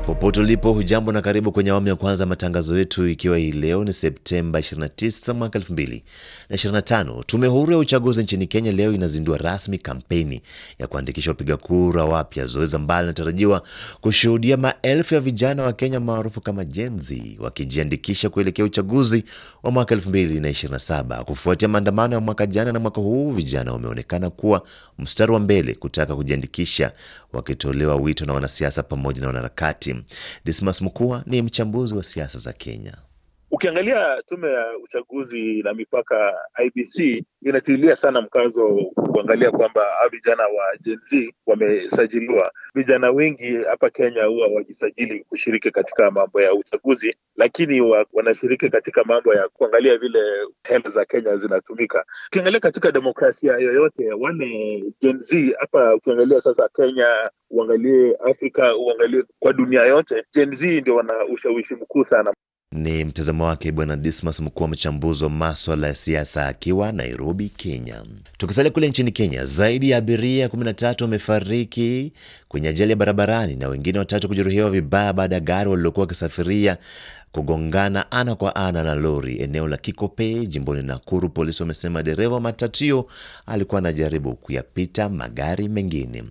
Popote ulipo hujambo na karibu kwenye awamu ya kwanza matangazo yetu, ikiwa hii leo ni Septemba 29 mwaka 2025. Tume huru ya uchaguzi nchini Kenya leo inazindua rasmi kampeni ya kuandikisha wapiga kura wapya, zoezi ambalo linatarajiwa kushuhudia maelfu ya vijana wa Kenya maarufu kama Gen Z wakijiandikisha kuelekea uchaguzi wa mwaka 2027. Kufuatia maandamano ya mwaka jana na mwaka huu, vijana wameonekana kuwa mstari wa mbele kutaka kujiandikisha, wakitolewa wito na wanasiasa pamoja na wanaharakati. Dismas Mukua ni mchambuzi wa siasa za Kenya. Ukiangalia tume ya uchaguzi na mipaka IEBC inatilia sana mkazo kuangalia kwamba vijana wa Gen Z wamesajiliwa. Vijana wengi hapa Kenya huwa wajisajili kushiriki katika mambo ya uchaguzi, lakini wanashiriki katika mambo ya kuangalia vile hela za Kenya zinatumika. Ukiangalia katika demokrasia yoyote, wale Gen Z hapa, ukiangalia sasa Kenya, uangalie Afrika, uangalie kwa dunia yote, Gen Z ndio wana ushawishi mkuu sana. Ni mtazamo wake Bwana Dismas Mukua, mchambuzi wa masuala ya siasa akiwa Nairobi, Kenya. Tukisalia kule nchini Kenya, zaidi ya abiria 13 wamefariki kwenye ajali ya barabarani na wengine 3 kujeruhiwa vibaya baada ya gari walilokuwa wakisafiria kugongana ana kwa ana na lori eneo la Kikope, jimboni Nakuru. Polisi wamesema dereva matatu alikuwa anajaribu kuyapita magari mengine.